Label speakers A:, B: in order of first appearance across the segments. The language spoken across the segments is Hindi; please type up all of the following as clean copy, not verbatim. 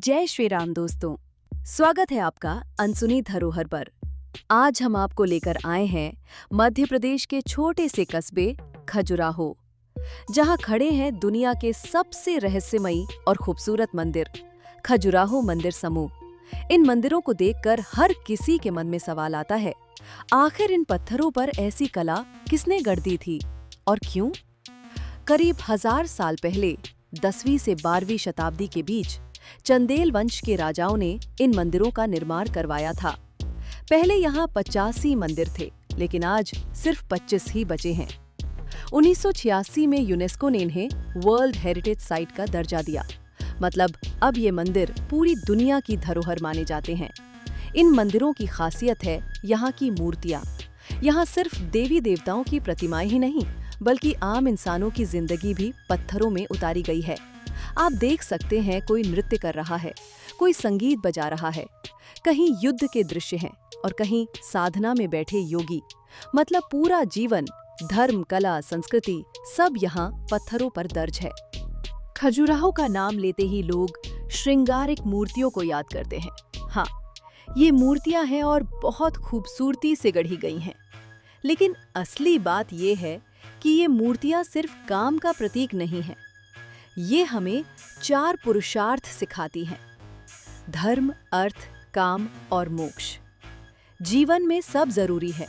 A: जय श्री राम दोस्तों, स्वागत है आपका अनसुनी धरोहर पर। आज हम आपको लेकर आए हैं मध्य प्रदेश के छोटे से कस्बे खजुराहो, जहां खड़े हैं दुनिया के सबसे रहस्यमयी और खूबसूरत मंदिर खजुराहो मंदिर समूह। इन मंदिरों को देखकर हर किसी के मन में सवाल आता है, आखिर इन पत्थरों पर ऐसी कला किसने गढ़ दी थी और क्यों? करीब 1000 साल पहले 10वीं से 12वीं शताब्दी के बीच चंदेल वंश के राजाओं ने इन मंदिरों का निर्माण करवाया था। पहले यहाँ 85 मंदिर थे, लेकिन आज सिर्फ 25 ही बचे हैं। 1986 में यूनेस्को ने इन्हें वर्ल्ड हेरिटेज साइट का दर्जा दिया। मतलब अब ये मंदिर पूरी दुनिया की धरोहर माने जाते हैं। इन मंदिरों की खासियत है यहाँ की मूर्तियाँ। यहाँ सिर्फ देवी देवताओं की प्रतिमाएं ही नहीं, बल्कि आम इंसानों की जिंदगी भी पत्थरों में उतारी गई है। आप देख सकते हैं, कोई नृत्य कर रहा है, कोई संगीत बजा रहा है, कहीं युद्ध के दृश्य हैं और कहीं साधना में बैठे योगी। मतलब पूरा जीवन, धर्म, कला, संस्कृति सब यहाँ पत्थरों पर दर्ज है। खजुराहो का नाम लेते ही लोग श्रृंगारिक मूर्तियों को याद करते हैं। हाँ, ये मूर्तियां हैं और बहुत खूबसूरती से गढ़ी गई हैं। लेकिन असली बात ये है कि ये मूर्तियां सिर्फ काम का प्रतीक नहीं हैं। ये हमें 4 पुरुषार्थ सिखाती हैं: धर्म, अर्थ, काम और मोक्ष। जीवन में सब जरूरी है,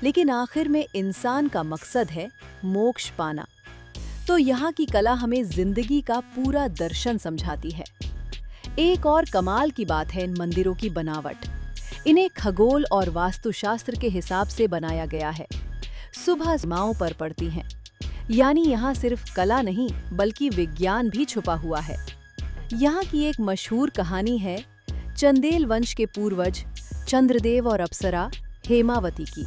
A: लेकिन आखिर में इंसान का मकसद है मोक्ष पाना। तो यहाँ की कला हमें जिंदगी का पूरा दर्शन समझाती है। एक और कमाल की बात है इन मंदिरों की बनावट। इन्हें खगोल और वास्तुशास्त्र के हिसाब से बनाया गया है। सुबह सीमाओं पर पड़ती हैं, यानी यहाँ सिर्फ कला नहीं बल्कि विज्ञान भी छुपा हुआ है। यहाँ की एक मशहूर कहानी है चंदेल वंश के पूर्वज चंद्रदेव और अप्सरा हेमावती की।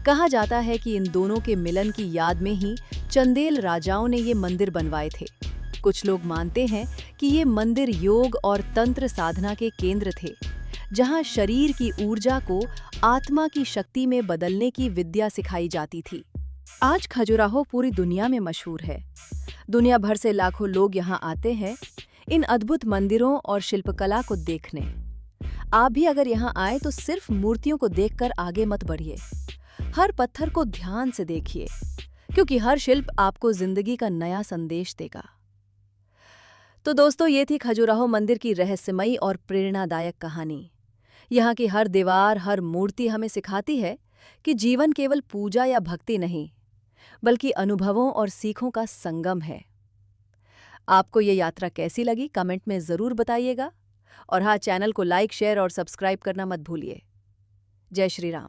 A: कहा जाता है कि इन दोनों के मिलन की याद में ही चंदेल राजाओं ने ये मंदिर बनवाए थे। कुछ लोग मानते हैं कि ये मंदिर योग और तंत्र साधना के केंद्र थे, जहाँ शरीर की ऊर्जा को आत्मा की शक्ति में बदलने की विद्या सिखाई जाती थी। आज खजुराहो पूरी दुनिया में मशहूर है। दुनिया भर से लाखों लोग यहाँ आते हैं इन अद्भुत मंदिरों और शिल्पकला को देखने। आप भी अगर यहाँ आए तो सिर्फ मूर्तियों को देखकर आगे मत बढ़िए। हर पत्थर को ध्यान से देखिए, क्योंकि हर शिल्प आपको जिंदगी का नया संदेश देगा। तो दोस्तों, ये थी खजुराहो मंदिर की रहस्यमयी और प्रेरणादायक कहानी। यहाँ की हर दीवार, हर मूर्ति हमें सिखाती है कि जीवन केवल पूजा या भक्ति नहीं, बल्कि अनुभवों और सीखों का संगम है। आपको ये यात्रा कैसी लगी कमेंट में ज़रूर बताइएगा। और हाँ, चैनल को लाइक, शेयर और सब्सक्राइब करना मत भूलिए। जय श्री राम।